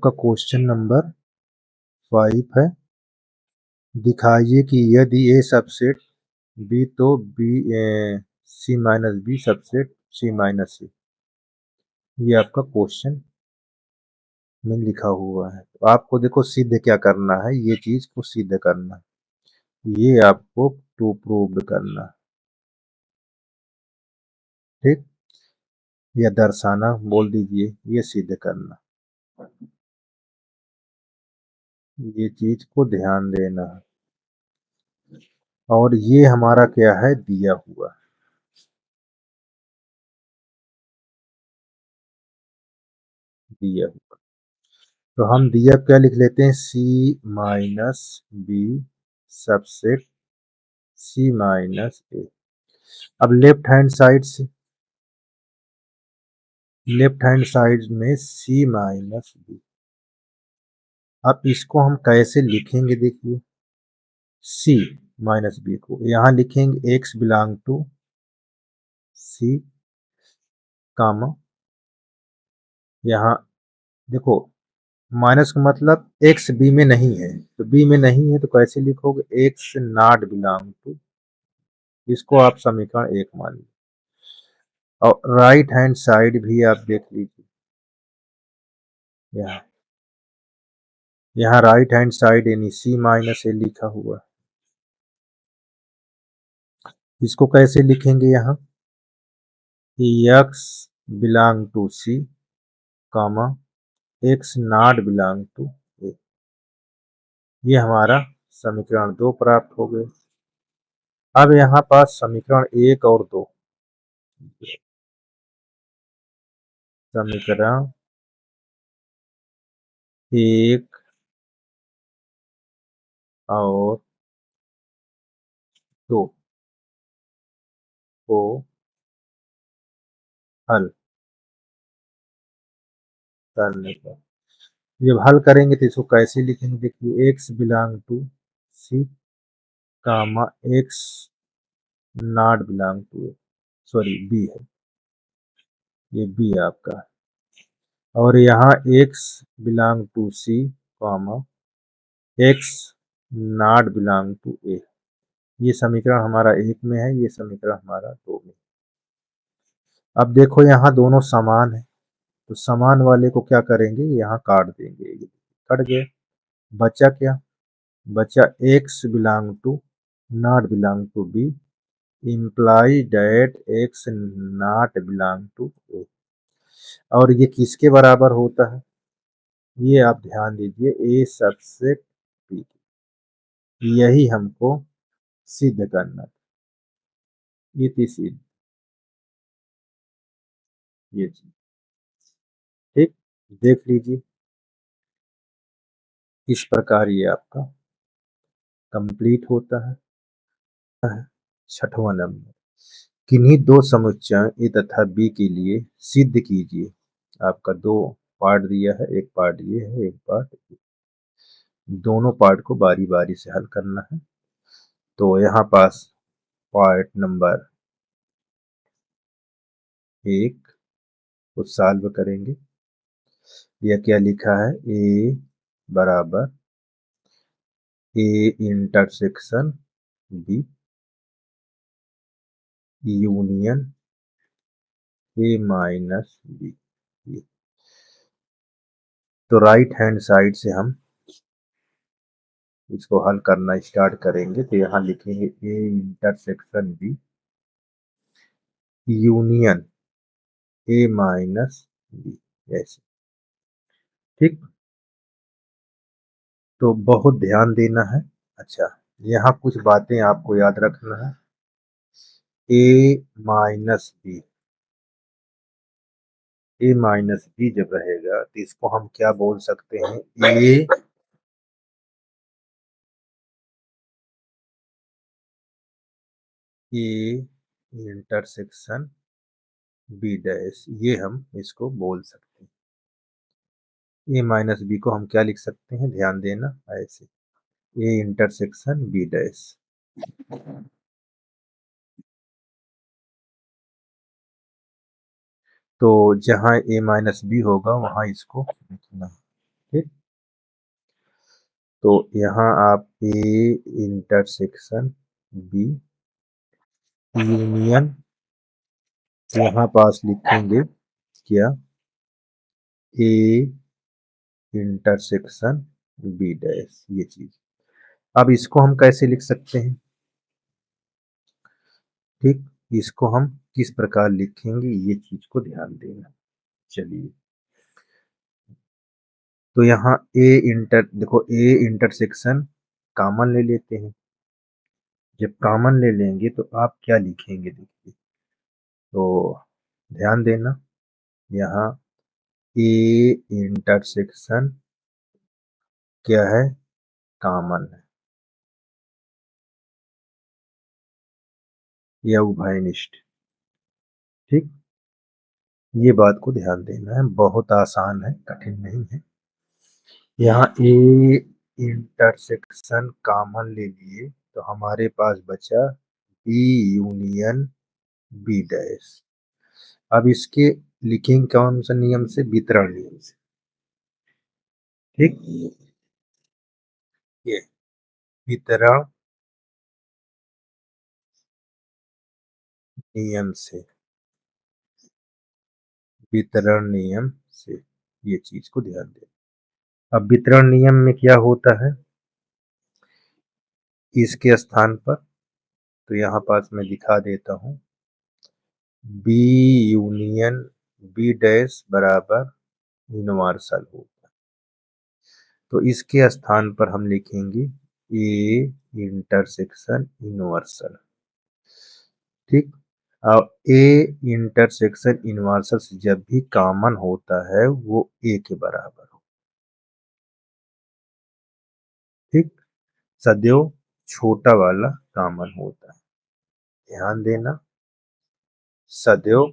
आपका question number 5 है। दिखाइए कि यदि ए सबसेट बी तो B C minus B subset C minus C. ये आपका क्वेश्चन में लिखा हुआ है। तो आपको देखो सिद्ध क्या करना है, ये चीज को सिद्ध करना, ये आपको टू प्रूव करना, ठीक, या दर्शाना बोल दीजिए, ये सिद्ध करना, ये चीज को ध्यान देना है। और ये हमारा क्या है, दिया हुआ, दिया हुआ। तो हम दिया क्या लिख लेते हैं, सी minus B subset C minus A. अब लेफ्ट हैंड साइड में सी माइनस बी। अब इसको हम कैसे लिखेंगे, देखिए सी माइनस बी को यहां लिखेंगे एक्स बिलोंग टू सी, कामा, यहाँ देखो माइनस का मतलब एक्स बी में नहीं है, तो बी में नहीं है तो कैसे लिखोगे, एक्स नॉट बिलोंग टू, इसको आप समीकरण 1 मान लीजिए। और राइट हैंड साइड भी आप देख लीजिए, यहाँ यहाँ राइट हैंड साइड यानी सी माइनस ए लिखा हुआ, इसको कैसे लिखेंगे, यहाँ x belong to C, comma x not belong to A. ये हमारा समीकरण 2 प्राप्त हो गए। अब यहाँ पास समीकरण 1 और 2, समीकरण 1 और 2 को हल करने पर, जब हल करेंगे तो इसको कैसे लिखेंगे, देखिए x belong to C, comma x not belong to A, sorry B है, ये बी आपका, और यहाँ x belong to C, comma x not belong to A. ये समीकरण हमारा 1 में है, ये समीकरण हमारा 2 में। अब देखो यहाँ दोनों समान है, तो समान वाले को क्या करेंगे, यहाँ काट देंगे, ये कट गए, बचा क्या, बचा x belong to not belong to B imply that x not belong to A. और ये किसके बराबर होता है, ये आप ध्यान दीजिए, ए सबसेट बी, यही हमको सिद्ध करना है। ये थी सिद्ध, ये चीज, ठीक, देख लीजिए इस प्रकार ये आपका कंप्लीट होता है। 6वां नंबर, किन्हीं दो समुच्चयों ए तथा बी के लिए सिद्ध कीजिए। आपका 2 पार्ट दिया है, एक पार्ट ये है, एक पार्ट ये। दोनों पार्ट को बारी बारी से हल करना है। तो यहाँ पास पार्ट नंबर 1 को सॉल्व करेंगे। यह क्या लिखा है, ए बराबर A intersection B union A minus B. तो राइट हैंड साइड से हम इसको हल करना स्टार्ट करेंगे। तो यहाँ लिखेंगे A intersection B union A minus B, ऐसे, ठीक। तो बहुत ध्यान देना है। अच्छा, यहाँ कुछ बातें आपको याद रखना है। ए माइनस बी, ए माइनस बी जब रहेगा तो इसको हम क्या बोल सकते हैं, ए इंटरसेक्शन बी डैश, ये हम इसको बोल सकते हैं। ए माइनस बी को हम क्या लिख सकते हैं, ध्यान देना, ऐसे ए इंटरसेक्शन बी डैश। तो जहाँ ए माइनस बी होगा वहां इसको लिखना, ठीक, तो यहाँ आप ए इंटरसेक्शन बी यूनियन यहाँ पास लिखेंगे क्या, ए इंटरसेक्शन बी डैश, ये चीज। अब इसको हम कैसे लिख सकते हैं, ठीक, इसको हम किस प्रकार लिखेंगे ये चीज को ध्यान देना। चलिए, तो यहाँ देखो ए इंटरसेक्शन कॉमन ले लेते हैं। जब कॉमन ले लेंगे तो आप क्या लिखेंगे, देखिए, तो ध्यान देना, यहाँ ए इंटरसेक्शन क्या है, कॉमन है या उभयनिष्ठ। ठीक, ये बात को ध्यान देना है, बहुत आसान है, कठिन नहीं है। यहाँ ए इंटरसेक्शन कॉमन ले लिए तो हमारे पास बचा बी यूनियन बी डैश। अब इसके लिखेंगे कौन सा नियम से, वितरण नियम से। ठीक, ये वितरण नियम से, वितरण नियम से, ये चीज को ध्यान दें। अब वितरण नियम में क्या होता है, इसके स्थान पर, तो यहाँ पास मैं दिखा देता हूँ, बी यूनियन बी डैश बराबर यूनिवर्सल होगा। तो इसके स्थान पर हम लिखेंगे ए इंटरसेक्शन यूनिवर्सल। ठीक, अब ए इंटरसेक्शन यूनिवर्सल से जब भी कॉमन होता है वो ए के बराबर हो। ठीक, सदैव छोटा वाला कॉमन होता है, ध्यान देना, सदैव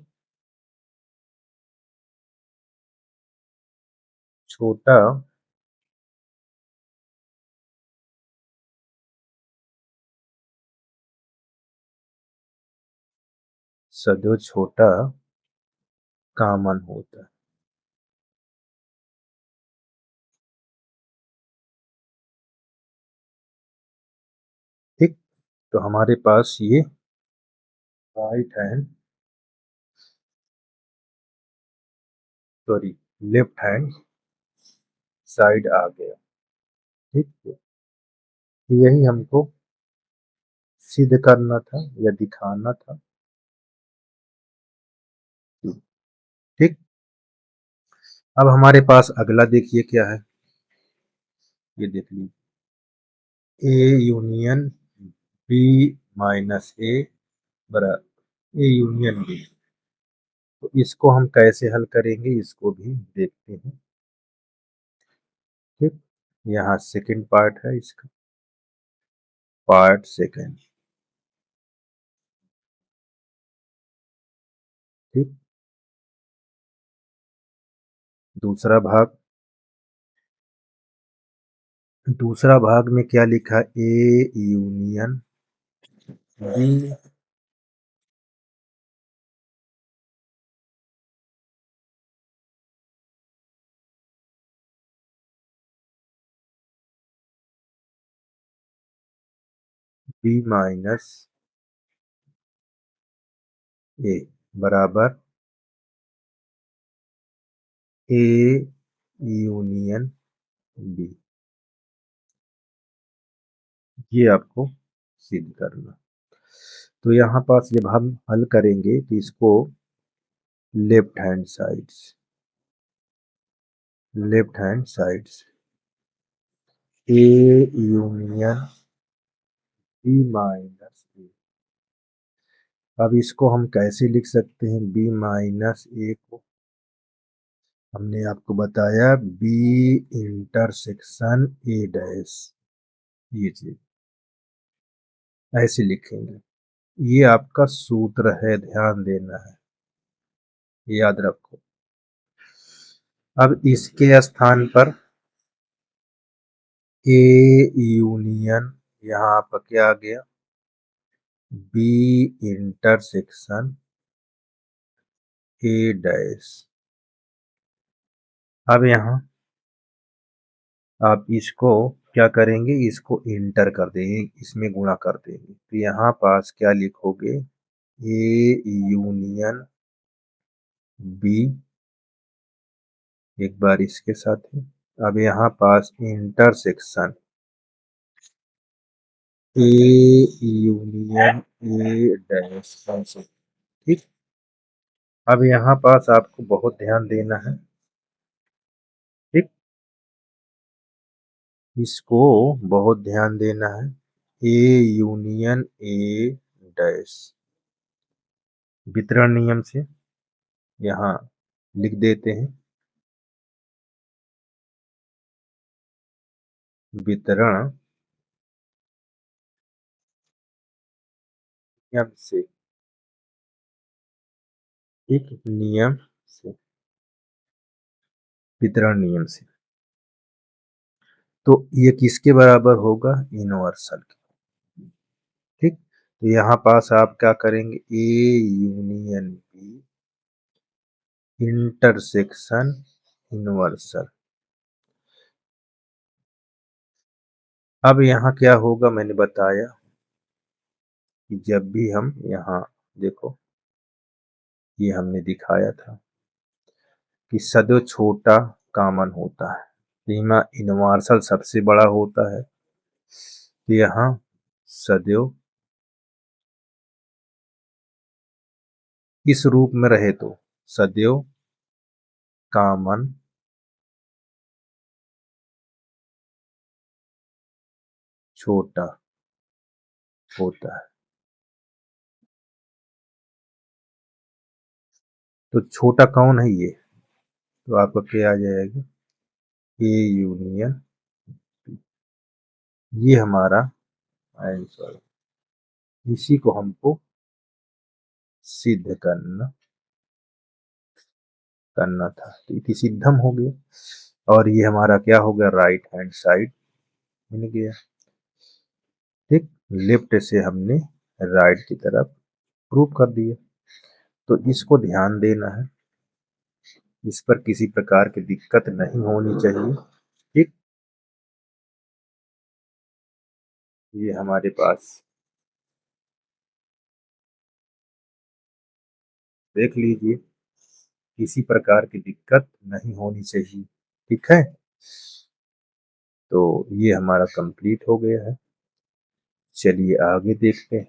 छोटा सदैव छोटा कॉमन होता है। ठीक, तो हमारे पास ये right hand, sorry, left hand side आ गया। ठीक, तो यही हमको सिद्ध करना था या दिखाना था। ठीक, अब हमारे पास अगला देखिए क्या है, ये देख लीजिए, ए यूनियन बी माइनस ए बराबर ए यूनियन बी। तो इसको हम कैसे हल करेंगे इसको भी देखते हैं। ठीक, यहाँ सेकंड पार्ट है इसका, पार्ट सेकंड। ठीक, दूसरा भाग, दूसरा भाग में क्या लिखा, A union B B minus A बराबर ए यूनियन बी, ये आपको सिद्ध करना। तो यहाँ पास जब हम हल करेंगे तो इसको left hand side, left hand side A union B minus A. अब इसको हम कैसे लिख सकते हैं, बी माइनस ए को हमने आपको बताया बी इंटरसेक्शन ए डैश, ये चीज ऐसे लिखेंगे। ये आपका सूत्र है, ध्यान देना है, याद रखो। अब इसके स्थान पर ए यूनियन, यहाँ पर क्या आ गया, बी इंटरसेक्शन ए डैश। अब यहाँ आप इसको क्या करेंगे, इसको इंटर कर देंगे, इसमें गुणा कर देंगे, तो यहाँ पास क्या लिखोगे, ए यूनियन बी, एक बार इसके साथ है। अब यहाँ पास intersection A union A dash ऐसे, ठीक। अब यहाँ पास आपको बहुत ध्यान देना है, ठीक, इसको बहुत ध्यान देना है। ए यूनियन ए डैश वितरण नियम से यहाँ लिख देते हैं, वितरण नियम से, एक नियम से, वितरण नियम से, तो ये किसके बराबर होगा, यूनिवर्सल के, ठीक। तो यहाँ पास आप क्या करेंगे, A union B intersection universal. अब यहाँ क्या होगा, मैंने बताया कि जब भी हम यहाँ देखो, ये हमने दिखाया था कि सदैव छोटा कॉमन होता है, सीमा यूनिवर्सल सबसे बड़ा होता है, तो यहाँ सदैव इस रूप में रहे तो सदैव कॉमन छोटा होता है। तो छोटा कौन है ये, तो आपका क्या आ जाएगा, ए यूनियन, ये हमारा आंसर, इसी को हमको सिद्ध करना था, तो इति सिद्धम हो गया, और ये हमारा क्या हो गया, राइट हैंड साइड मिल गया, ठीक। लेफ्ट से हमने राइट की तरफ प्रूव कर दिया, तो इसको ध्यान देना है, इस पर किसी प्रकार की दिक्कत नहीं होनी चाहिए, ठीक। ये हमारे पास देख लीजिए, किसी प्रकार की दिक्कत नहीं होनी चाहिए, ठीक है। तो ये हमारा कंप्लीट हो गया है, चलिए आगे देखते हैं।